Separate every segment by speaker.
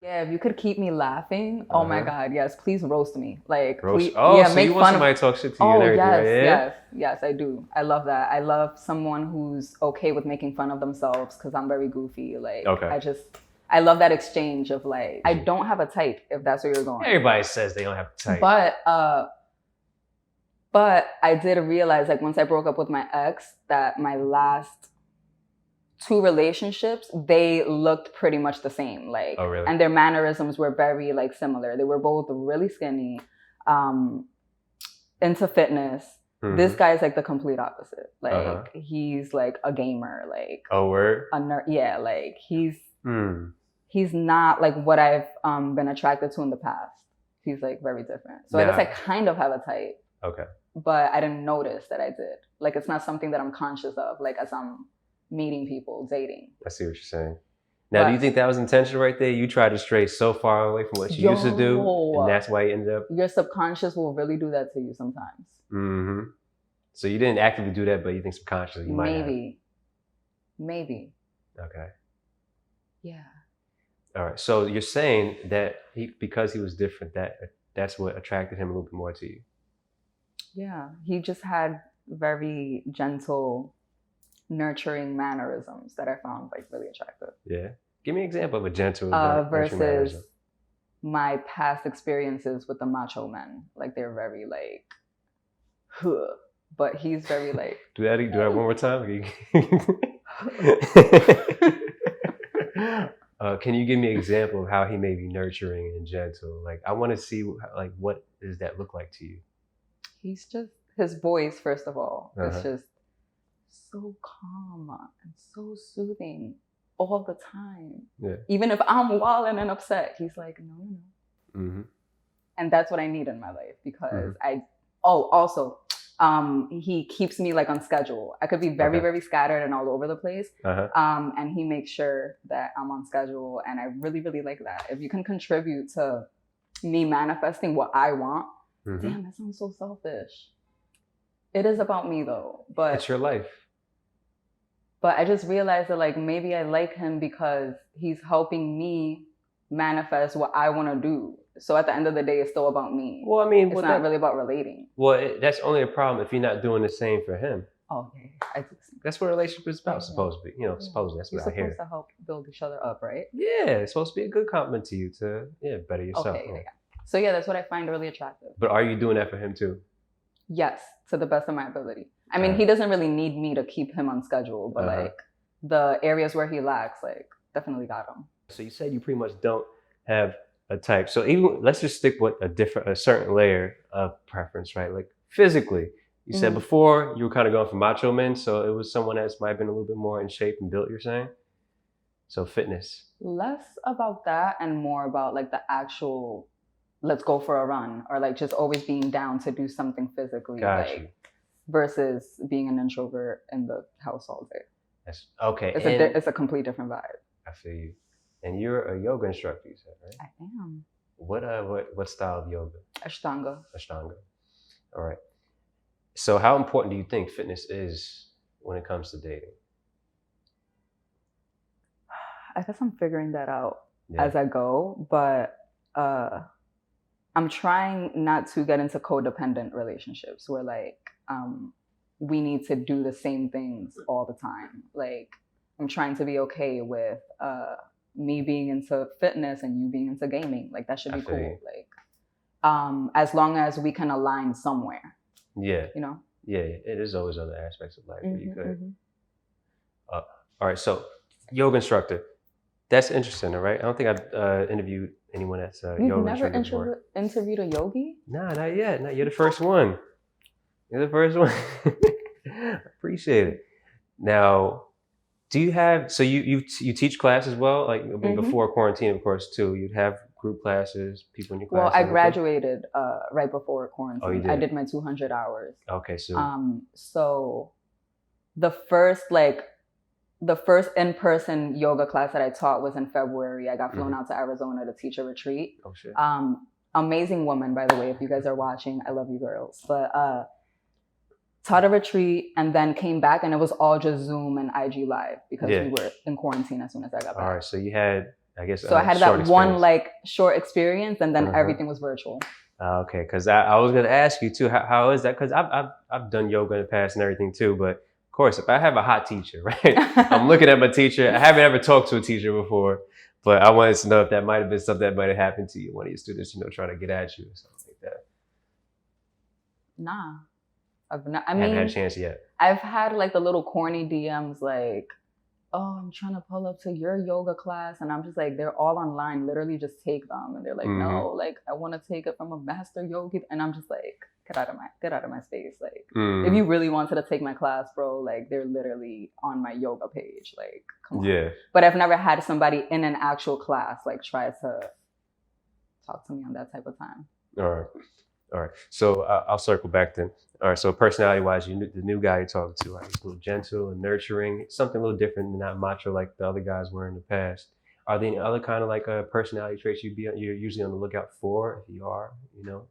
Speaker 1: Yeah, if you could keep me laughing, oh my God, yes, please roast me. Like,
Speaker 2: Roast.
Speaker 1: please,
Speaker 2: Oh,
Speaker 1: yeah,
Speaker 2: so
Speaker 1: make
Speaker 2: you want
Speaker 1: fun of.
Speaker 2: somebody to talk shit to you and
Speaker 1: Oh
Speaker 2: everything,
Speaker 1: yes,
Speaker 2: right? Yeah.
Speaker 1: yes, I do. I love that. I love someone who's okay with making fun of themselves because I'm very goofy. Like,
Speaker 2: Okay.
Speaker 1: I love that exchange of like, I don't have a type if that's where you're going.
Speaker 2: Everybody says they don't have a type.
Speaker 1: But I did realize, like, once I broke up with my ex, that my last 2 relationships, they looked pretty much the same. Like,
Speaker 2: oh, really?
Speaker 1: And their mannerisms were very like similar. They were both really skinny, into fitness. Mm-hmm. This guy's like the complete opposite. Like he's like a gamer. Like
Speaker 2: word?
Speaker 1: A nerd. Yeah, like he's not like what I've been attracted to in the past. He's like very different. So I guess I kind of have a type.
Speaker 2: Okay.
Speaker 1: But I didn't notice that I did. Like it's not something that I'm conscious of. Like as I'm meeting people, dating.
Speaker 2: I see what you're saying. Now, do you think that was intentional right there? You tried to stray so far away from what you used to do, and that's why you ended up...
Speaker 1: Your subconscious will really do that to you sometimes.
Speaker 2: Mm-hmm. So you didn't actively do that, but you think subconsciously you might have.
Speaker 1: Maybe.
Speaker 2: Okay.
Speaker 1: Yeah.
Speaker 2: All right. So you're saying that because he was different, that's what attracted him a little bit more to you.
Speaker 1: Yeah. He just had very gentle, nurturing mannerisms that I found like really attractive.
Speaker 2: Yeah. Give me an example of a gentle
Speaker 1: versus my past experiences with the macho men. Like they're very like, huh. But he's very like...
Speaker 2: do that one more time. Can you give me an example of how he may be nurturing and gentle? Like I want to see like what does that look like to you?
Speaker 1: He's just, his voice first of all, is just so calm and so soothing all the time. Yeah. Even if I'm wilding and upset, he's like, no. Mm-hmm. And that's what I need in my life because he keeps me like on schedule. I could be very, very scattered and all over the place. And he makes sure that I'm on schedule. And I really, really like that. If you can contribute to me manifesting what I want, damn, that sounds so selfish. It is about me though, but
Speaker 2: it's your life.
Speaker 1: But I just realized that like maybe I like him because he's helping me manifest what I want to do. So at the end of the day, it's still about me.
Speaker 2: Well, I mean,
Speaker 1: it's not really about relating.
Speaker 2: Well, that's only a problem if you're not doing the same for him.
Speaker 1: Okay,
Speaker 2: that's what a relationship is about. Supposed to be, supposedly that's what I hear.
Speaker 1: You're supposed to help build each other up, right?
Speaker 2: Yeah, it's supposed to be a good compliment to you to better yourself.
Speaker 1: Okay, yeah. So yeah, that's what I find really attractive.
Speaker 2: But are you doing that for him too?
Speaker 1: Yes, to the best of my ability. I mean, he doesn't really need me to keep him on schedule, but like the areas where he lacks, like definitely got him.
Speaker 2: So you said you pretty much don't have a type. So even let's just stick with a certain layer of preference, right? Like physically, you said before you were kind of going for macho men, so it was someone that's might have been a little bit more in shape and built. You're saying, so fitness.
Speaker 1: Less about that and more about like the actual, let's go for a run, or like just always being down to do something physically.
Speaker 2: Gotcha.
Speaker 1: Like, versus being an introvert in the house all day.
Speaker 2: That's okay.
Speaker 1: It's a complete different vibe.
Speaker 2: I feel you. And you're a yoga instructor, you said, right?
Speaker 1: I am.
Speaker 2: What style of yoga?
Speaker 1: Ashtanga.
Speaker 2: All right. So how important do you think fitness is when it comes to dating?
Speaker 1: I guess I'm figuring that out as I go, but I'm trying not to get into codependent relationships where like we need to do the same things all the time. Like I'm trying to be okay with me being into fitness and you being into gaming. Like that should be cool. Like as long as we can align somewhere.
Speaker 2: Yeah.
Speaker 1: You know?
Speaker 2: Yeah, it is always other aspects of life where you could. All right, so yoga instructor. That's interesting, all right? I don't think I've interviewed anyone that's a yoga instructor before.
Speaker 1: You've never interviewed a yogi?
Speaker 2: Nah, not yet. No, you're the first one. You're the first one. Appreciate it. Now, do you have, so you teach class as well? Like before quarantine, of course, too. You'd have group classes, people in your class?
Speaker 1: Well, I graduated right before quarantine.
Speaker 2: Oh, you did?
Speaker 1: I did my 200 hours.
Speaker 2: Okay, so.
Speaker 1: So the first in-person yoga class that I taught was in February. I got flown out to Arizona to teach a retreat.
Speaker 2: Oh, shit.
Speaker 1: Amazing woman, by the way, if you guys are watching. I love you girls. But taught a retreat and then came back and it was all just Zoom and IG Live because we were in quarantine as soon as I got back.
Speaker 2: All right, so you had I guess.
Speaker 1: So I had that one like short experience, and then everything was virtual.
Speaker 2: Okay, because I was gonna ask you too. How is that? Because I've done yoga in the past and everything too. But of course, if I have a hot teacher, right? I'm looking at my teacher. I haven't ever talked to a teacher before, but I wanted to know if that might have been something that might have happened to you, one of your students, trying to get at you or something like that.
Speaker 1: Nah,
Speaker 2: I haven't had a chance yet.
Speaker 1: I've had like the little corny DMs like, oh, I'm trying to pull up to your yoga class. And I'm just like, they're all online, literally just take them. And they're like, no, like I want to take it from a master yogi. And I'm just like, get out of my space. Like, if you really wanted to take my class, bro, like they're literally on my yoga page. Like, come on. Yeah. But I've never had somebody in an actual class like try to talk to me on that type of time.
Speaker 2: All right. So I'll circle back then. All right. So personality-wise, the new guy you're talking to, right? He's a little gentle and nurturing. Something a little different than that macho like the other guys were in the past. Are there any other kind of like personality traits you're usually on the lookout for if you are,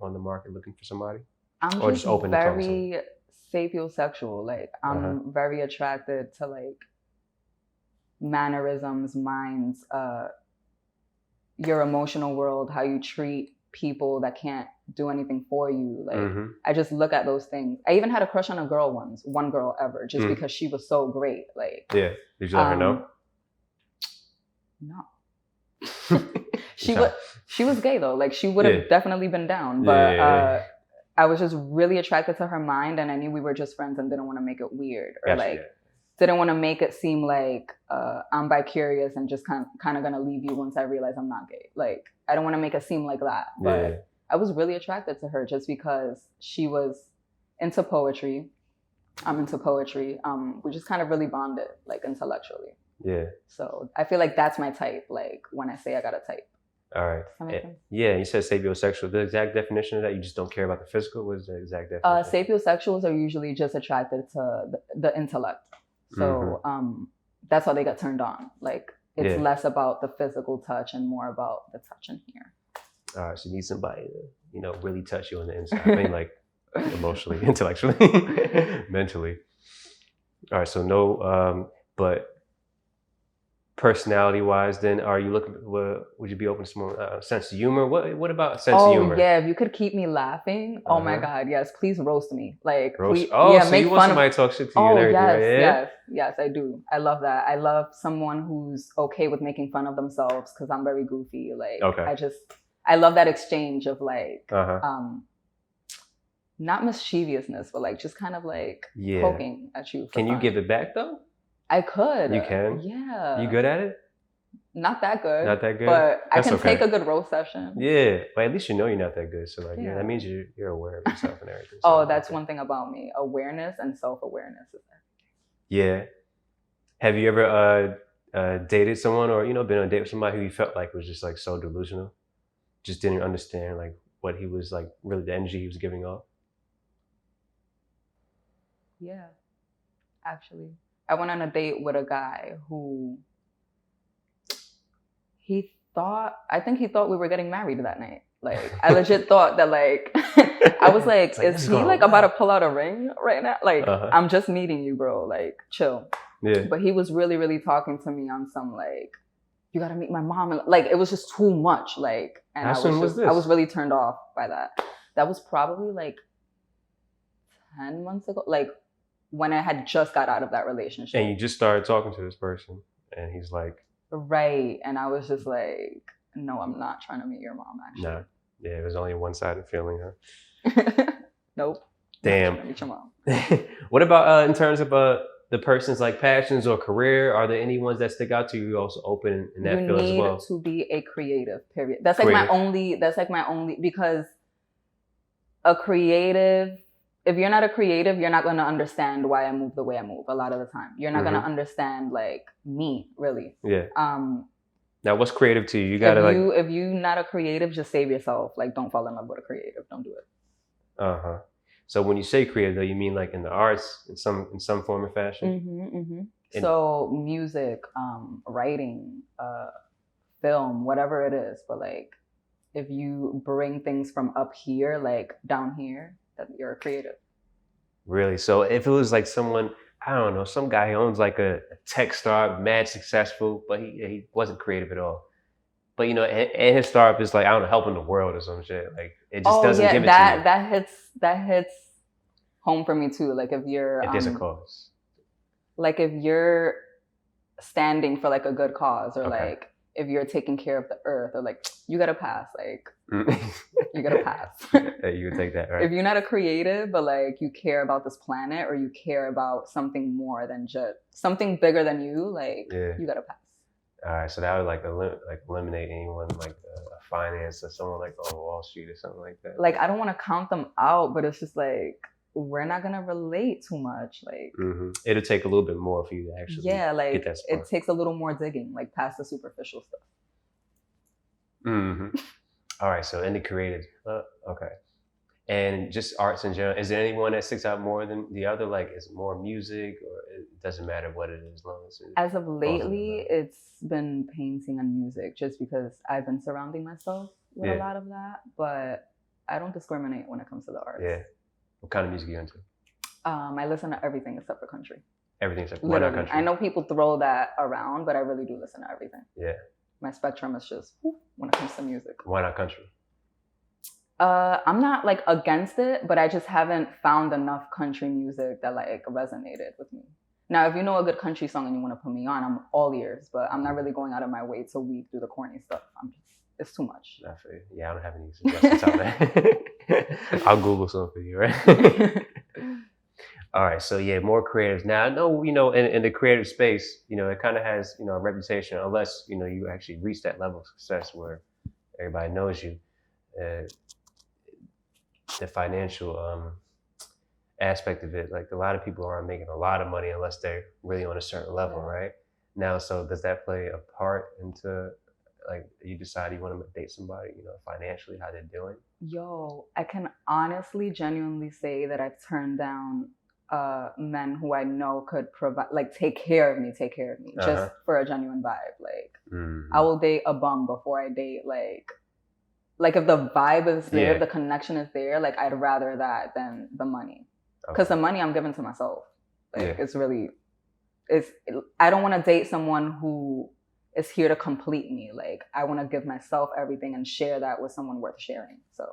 Speaker 2: on the market looking for somebody?
Speaker 1: I'm just open very sapiosexual. Like I'm very attracted to like mannerisms, minds, your emotional world, how you treat people that can't do anything for you. Like I just look at those things. I even had a crush on a girl once, one girl ever, just because she was so great. Like, yeah. Did you let her know? No. She was gay though. Like she would have definitely been down. But I was just really attracted to her mind, and I knew we were just friends and didn't want to make it weird or didn't want to make it seem like I'm bi-curious and just kind of gonna leave you once I realize I'm not gay. Like I don't want to make it seem like that. But I was really attracted to her just because she was into poetry. I'm into poetry. We just kind of really bonded like intellectually. Yeah. So I feel like that's my type. Like when I say I got a type.
Speaker 2: All right. Does that make sense? Yeah, you said sapiosexual. The exact definition of that, you just don't care about the physical? What is the exact definition?
Speaker 1: Sapiosexuals are usually just attracted to the intellect. So that's how they get turned on. Like it's less about the physical touch and more about the touch in here.
Speaker 2: All right, so you need somebody to, really touch you on the inside. I mean, like emotionally, intellectually, mentally. All right, so no, but personality-wise, then, are you looking? Would you be open to some more sense of humor? What about sense of humor?
Speaker 1: Oh yeah, if you could keep me laughing. Oh my God, yes! Please roast me. Like
Speaker 2: roast. So you want somebody to talk shit to you and everything?
Speaker 1: Yes, I do. I love that. I love someone who's okay with making fun of themselves because I'm very goofy. Like I love that exchange of like not mischievousness, but like just kind of like poking at you.
Speaker 2: Can you give it back though?
Speaker 1: I could.
Speaker 2: You can?
Speaker 1: Yeah.
Speaker 2: You good at it?
Speaker 1: Not that good.
Speaker 2: Not that good?
Speaker 1: But I can take a good roast session.
Speaker 2: Yeah. But at least you're not that good. So like, that means you're aware of yourself and everything. So
Speaker 1: that's one thing about me. Awareness and self-awareness is everything.
Speaker 2: Yeah. Have you ever dated someone or, been on a date with somebody who you felt like was just like so delusional? Just didn't understand like what he was like, really the energy he was giving off?
Speaker 1: Yeah. Actually. I went on a date with a guy who I think he thought we were getting married that night. Like, I legit thought that, like, I was like, is he like about to pull out a ring right now? Like, I'm just meeting you, bro. Like, chill. Yeah. But he was really, really talking to me on some, like, you got to meet my mom. And, like, it was just too much. Like, and I was really turned off by that. That was probably like 10 months ago. Like, when I had just got out of that relationship.
Speaker 2: And you just started talking to this person and he's like.
Speaker 1: Right. And I was just like, no, I'm not trying to meet your mom, actually.
Speaker 2: No. Yeah, it was only a one-sided feeling,
Speaker 1: huh? Nope.
Speaker 2: Damn.
Speaker 1: Meet your mom.
Speaker 2: What about in terms of the person's like passions or career? Are there any ones that stick out to you? Also open in that field as well?
Speaker 1: You need to be a creative, period. That's like my only, because a creative, if you're not a creative, you're not going to understand why I move the way I move a lot of the time. You're not going to understand like me, really. Yeah.
Speaker 2: Now, what's creative to you? You got to
Speaker 1: if you're not a creative, just save yourself. Like, don't fall in love with a creative. Don't do it.
Speaker 2: So when you say creative, though, you mean like in the arts, in some form or fashion?
Speaker 1: So music, writing, film, whatever it is. But like, if you bring things from up here, like down here, that you're a creative.
Speaker 2: Really? So if it was like someone, I don't know, some guy who owns like a tech startup, mad successful, but he wasn't creative at all. But and his startup is like, I don't know, helping the world or some shit. Like it just
Speaker 1: Oh
Speaker 2: doesn't
Speaker 1: yeah,
Speaker 2: give it to you
Speaker 1: that hits home for me too. Like if you're
Speaker 2: if there's a cause.
Speaker 1: like if you're standing for like a good cause, or
Speaker 2: Okay.
Speaker 1: like if you're taking care of the earth, or like you gotta pass, like
Speaker 2: Mm.
Speaker 1: you gotta pass.
Speaker 2: Yeah, you would take that, right?
Speaker 1: If you're not a creative, but like you care about this planet, or you care about something more than just something bigger than you, like
Speaker 2: Yeah.
Speaker 1: you gotta pass.
Speaker 2: All right, so that would like eliminate anyone like a finance or someone like on Wall Street or something like that.
Speaker 1: Like I don't want to count them out, but it's just like we're not gonna relate too much. Like
Speaker 2: it'll take a little bit more for you to actually
Speaker 1: like
Speaker 2: get that spark.
Speaker 1: it takes a little more digging, like past the superficial stuff.
Speaker 2: All right, so in the creative, okay, and just arts in general. Is there anyone that sticks out more than the other? Like, is it more music, or it doesn't matter what it is, as long as
Speaker 1: as of lately, it's been painting and music, just because I've been surrounding myself with a lot of that. But I don't discriminate when it comes to the arts.
Speaker 2: Yeah. What kind of music are you into?
Speaker 1: I listen to everything except for country.
Speaker 2: Everything except why not country?
Speaker 1: I know people throw that around, but I really do listen to everything.
Speaker 2: Yeah.
Speaker 1: My spectrum is just when it comes to music.
Speaker 2: Why not country?
Speaker 1: I'm not like against it, but I just haven't found enough country music that like resonated with me. Now, if you know a good country song and you want to put me on, I'm all ears, but I'm not really going out of my way to weed through the corny stuff. It's too much.
Speaker 2: Yeah, I don't have any suggestions out there. I'll Google something for you, right? All right, so yeah, more creatives. Now I know, in the creative space, it kind of has, a reputation, unless, you actually reach that level of success where everybody knows you. The financial aspect of it, like a lot of people aren't making a lot of money unless they're really on a certain level, right? Now, so does that play a part into like you decide you want to date somebody, financially, how they're doing?
Speaker 1: Yo, I can honestly, genuinely say that I've turned down men who I know could provide, like, take care of me, just for a genuine vibe. Like, I will date a bum before I date like if the vibe is there, if the connection is there, like I'd rather that than the money. Because the money I'm giving to myself. Like I don't want to date someone who is here to complete me. Like I want to give myself everything and share that with someone worth sharing. So